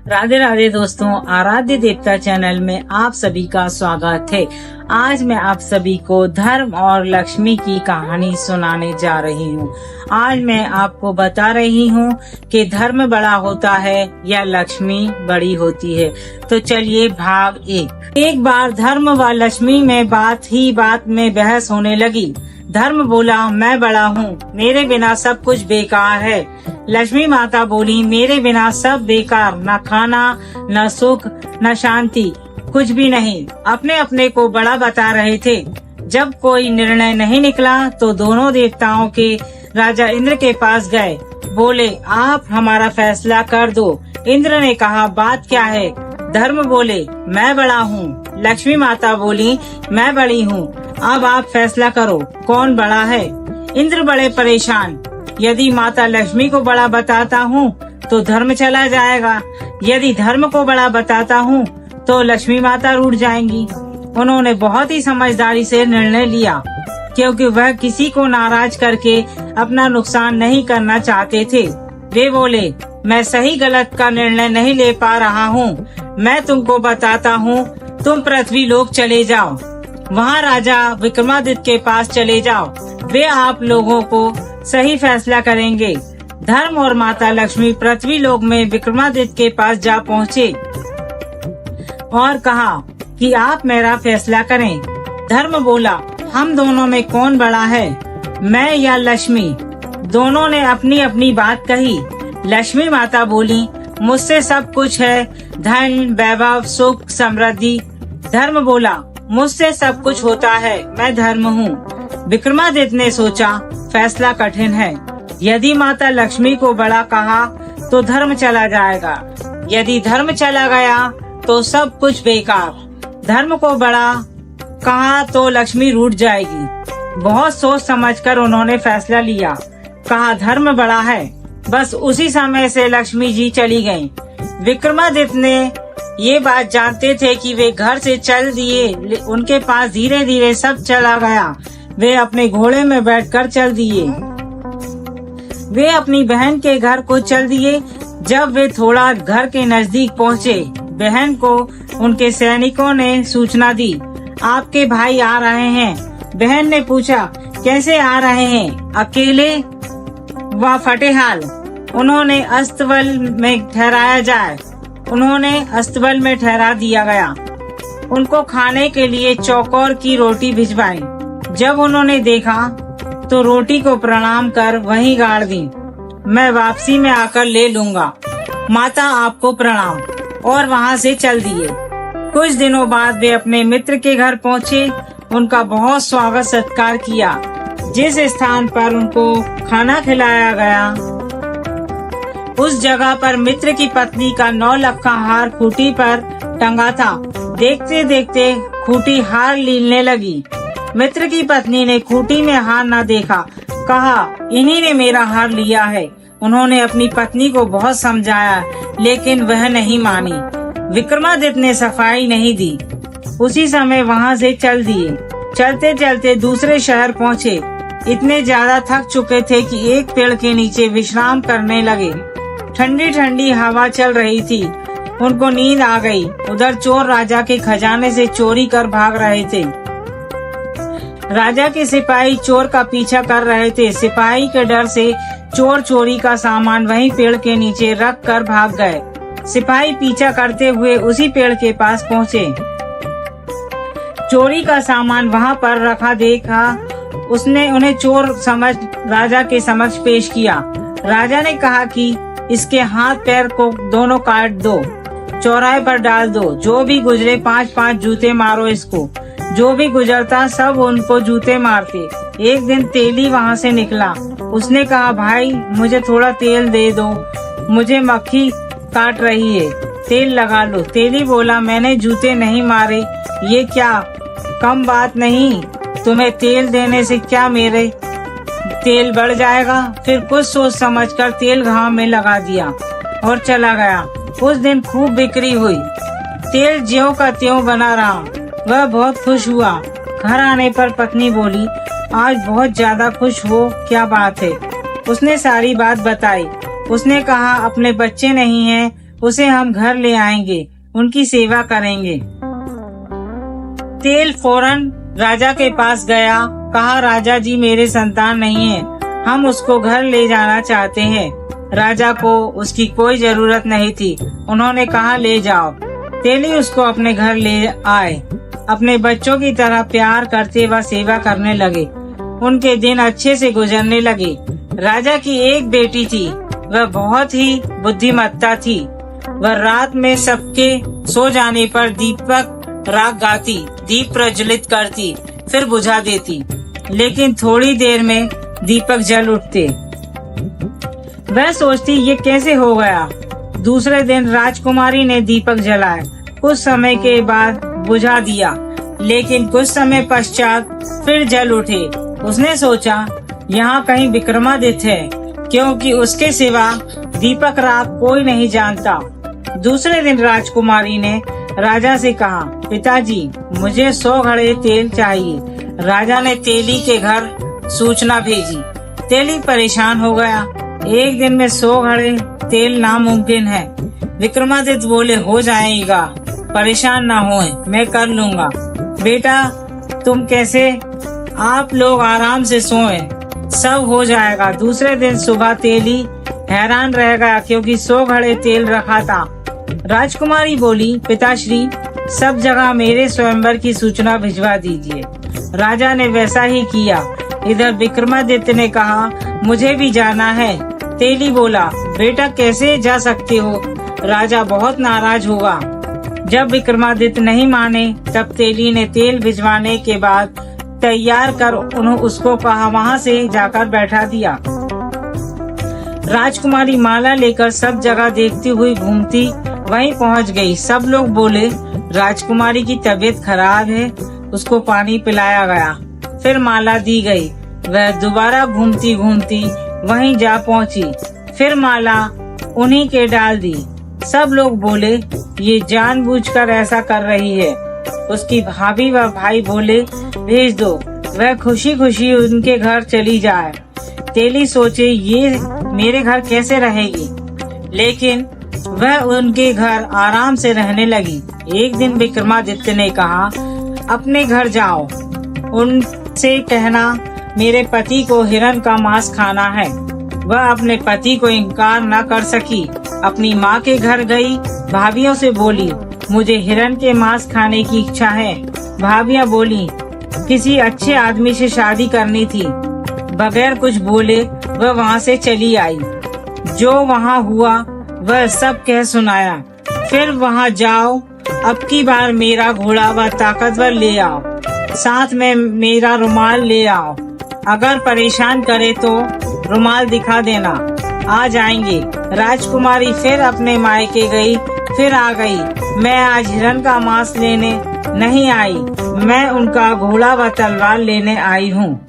राधे राधे दोस्तों, आराध्य देवता चैनल में आप सभी का स्वागत है। आज मैं आप सभी को धर्म और लक्ष्मी की कहानी सुनाने जा रही हूँ। आज मैं आपको बता रही हूँ कि धर्म बड़ा होता है या लक्ष्मी बड़ी होती है। तो चलिए भाग एक बार धर्म व लक्ष्मी में बात में बहस होने लगी। धर्म बोला, मैं बड़ा हूँ, मेरे बिना सब कुछ बेकार है। लक्ष्मी माता बोली, मेरे बिना सब बेकार, न खाना, न सुख, न शांति, कुछ भी नहीं। अपने अपने को बड़ा बता रहे थे। जब कोई निर्णय नहीं निकला तो दोनों देवताओं के राजा इंद्र के पास गए। बोले, आप हमारा फैसला कर दो। इंद्र ने कहा, बात क्या है? धर्म बोले, मैं बड़ा हूँ। लक्ष्मी माता बोली, मैं बड़ी हूँ। अब आप फैसला करो, कौन बड़ा है? इंद्र बड़े परेशान। यदि माता लक्ष्मी को बड़ा बताता हूँ तो धर्म चला जाएगा, यदि धर्म को बड़ा बताता हूँ तो लक्ष्मी माता रूठ जाएंगी। उन्होंने बहुत ही समझदारी से निर्णय लिया, क्योंकि वह किसी को नाराज करके अपना नुकसान नहीं करना चाहते थे। वे बोले, मैं सही गलत का निर्णय नहीं ले पा रहा हूँ। मैं तुमको बताता हूँ, तुम पृथ्वी लोक चले जाओ, वहाँ राजा विक्रमादित्य के पास चले जाओ। वे आप लोगों को सही फैसला करेंगे। धर्म और माता लक्ष्मी पृथ्वी लोक में विक्रमादित्य के पास जा पहुँचे और कहा कि आप मेरा फैसला करें। धर्म बोला, हम दोनों में कौन बड़ा है, मैं या लक्ष्मी? दोनों ने अपनी अपनी बात कही। लक्ष्मी माता बोली, मुझसे सब कुछ है, धन, वैभव, सुख, समृद्धि। धर्म बोला, मुझसे सब कुछ होता है, मैं धर्म हूँ। विक्रमादित्य ने सोचा, फैसला कठिन है। यदि माता लक्ष्मी को बड़ा कहा तो धर्म चला जाएगा, यदि धर्म चला गया तो सब कुछ बेकार। धर्म को बड़ा कहा तो लक्ष्मी रूठ जाएगी। बहुत सोच समझकर उन्होंने फैसला लिया, कहा धर्म बड़ा है। बस उसी समय से लक्ष्मी जी चली गयी। विक्रमादित्य ने ये बात जानते थे कि वे घर से चल दिए। उनके पास धीरे धीरे सब चला गया। वे अपने घोड़े में बैठकर चल दिए। वे अपनी बहन के घर को चल दिए। जब वे थोड़ा घर के नजदीक पहुँचे, बहन को उनके सैनिकों ने सूचना दी, आपके भाई आ रहे हैं। बहन ने पूछा, कैसे आ रहे हैं? अकेले व फटेहाल? उन्होंने अस्तबल में ठहराया जाए। उन्होंने अस्तबल में ठहरा दिया गया। उनको खाने के लिए चौकोर की रोटी भिजवाई। जब उन्होंने देखा तो रोटी को प्रणाम कर वहीं गाड़ दी। मैं वापसी में आकर ले लूंगा, माता आपको प्रणाम, और वहां से चल दिए। कुछ दिनों बाद वे अपने मित्र के घर पहुंचे। उनका बहुत स्वागत सत्कार किया। जिस स्थान पर उनको खाना खिलाया गया, उस जगह पर मित्र की पत्नी का 9 लक्खा हार खूंटी पर टंगा था। देखते देखते खूंटी हार लीलने लगी। मित्र की पत्नी ने खूंटी में हार न देखा, कहा, इन्हीं ने मेरा हार लिया है। उन्होंने अपनी पत्नी को बहुत समझाया, लेकिन वह नहीं मानी। विक्रमादित्य ने सफाई नहीं दी। उसी समय वहां से चल दिए। चलते चलते दूसरे शहर पहुँचे। इतने ज्यादा थक चुके थे कि एक पेड़ के नीचे विश्राम करने लगे। ठंडी ठंडी हवा चल रही थी। उनको नींद आ गई। उधर चोर राजा के खजाने से चोरी कर भाग रहे थे। राजा के सिपाही चोर का पीछा कर रहे थे। सिपाही के डर से चोर चोरी का सामान वहीं पेड़ के नीचे रख कर भाग गए। सिपाही पीछा करते हुए उसी पेड़ के पास पहुँचे। चोरी का सामान वहाँ पर रखा देखा। उसने उन्हें चोर समझ राजा के समक्ष पेश किया। राजा ने कहा कि इसके हाथ पैर को दोनों काट दो, चौराहे पर डाल दो। जो भी गुजरे 5-5 जूते मारो इसको। जो भी गुजरता सब उनको जूते मारते। एक दिन तेली वहाँ से निकला। उसने कहा, भाई मुझे थोड़ा तेल दे दो, मुझे मक्खी काट रही है, तेल लगा लो। तेली बोला, मैंने जूते नहीं मारे, ये क्या कम बात नहीं, तुम्हें तेल देने से क्या मेरे तेल बढ़ जाएगा? फिर कुछ सोच समझकर तेल घाव में लगा दिया और चला गया। उस दिन खूब बिक्री हुई। तेल ज्यों का त्यों बना रहा। वह बहुत खुश हुआ। घर आने पर पत्नी बोली, आज बहुत ज्यादा खुश हो, क्या बात है? उसने सारी बात बताई। उसने कहा, अपने बच्चे नहीं हैं, उसे हम घर ले आएंगे, उनकी सेवा करेंगे। तेल फौरन राजा के पास गया, कहा राजा जी मेरे संतान नहीं है, हम उसको घर ले जाना चाहते हैं। राजा को उसकी कोई जरूरत नहीं थी। उन्होंने कहा ले जाओ। तेली उसको अपने घर ले आए। अपने बच्चों की तरह प्यार करते व सेवा करने लगे। उनके दिन अच्छे से गुजरने लगे। राजा की एक बेटी थी, वह बहुत ही बुद्धिमत्ता थी। वह रात में सबके सो जाने पर दीपक राग गाती, दीप प्रज्वलित करती, फिर बुझा देती, लेकिन थोड़ी देर में दीपक जल उठते। वह सोचती ये कैसे हो गया। दूसरे दिन राजकुमारी ने दीपक जलाए, कुछ समय के बाद बुझा दिया, लेकिन कुछ समय पश्चात फिर जल उठे। उसने सोचा यहाँ कहीं विक्रमादित्य है, क्योंकि उसके सिवा दीपक राग कोई नहीं जानता। दूसरे दिन राजकुमारी ने राजा से कहा, पिताजी मुझे 100 घड़े तेल चाहिए। राजा ने तेली के घर सूचना भेजी। तेली परेशान हो गया। एक दिन में 100 घड़े तेल नामुमकिन है। विक्रमादित्य बोले हो जाएगा, परेशान ना होए, मैं कर लूँगा। बेटा तुम कैसे, आप लोग आराम से सोएं, सब हो जाएगा। दूसरे दिन सुबह तेली हैरान रह गया, क्योंकि 100 घड़े तेल रखा था। राजकुमारी बोली, पिताश्री सब जगह मेरे स्वयंवर की सूचना भिजवा दीजिए। राजा ने वैसा ही किया। इधर विक्रमादित्य ने कहा, मुझे भी जाना है। तेली बोला, बेटा कैसे जा सकते हो, राजा बहुत नाराज होगा। जब विक्रमादित्य नहीं माने, तब तेली ने तेल भिजवाने के बाद तैयार कर उसको कहा वहाँ से जाकर बैठा दिया। राजकुमारी माला लेकर सब जगह देखती हुई घूमती वहीं पहुँच गई। सब लोग बोले राजकुमारी की तबीयत खराब है, उसको पानी पिलाया गया, फिर माला दी गई। वह दोबारा घूमती घूमती वहीं जा पहुंची, फिर माला उन्हीं के डाल दी। सब लोग बोले ये जानबूझकर ऐसा कर रही है। उसकी भाभी व भाई बोले भेज दो, वह खुशी खुशी उनके घर चली जाए। तेली सोचे ये मेरे घर कैसे रहेगी, लेकिन वह उनके घर आराम से रहने लगी। एक दिन विक्रमादित्य ने कहा, अपने घर जाओ, उनसे कहना मेरे पति को हिरण का मांस खाना है। वह अपने पति को इनकार न कर सकी। अपनी माँ के घर गई, भाभियों से बोली मुझे हिरण के मांस खाने की इच्छा है। भाभियाँ बोली किसी अच्छे आदमी से शादी करनी थी। बगैर कुछ बोले वह वहाँ से चली आई। जो वहाँ हुआ वह सब कह सुनाया। फिर वहाँ जाओ, अब की बार मेरा घोड़ा व ताकतवर ले आओ, साथ में मेरा रुमाल ले आओ। अगर परेशान करे तो रुमाल दिखा देना, आ जाएंगे। राजकुमारी फिर अपने मायके गई, फिर आ गई। मैं आज हिरण का मांस लेने नहीं आई, मैं उनका घोड़ा व तलवार लेने आई हूँ।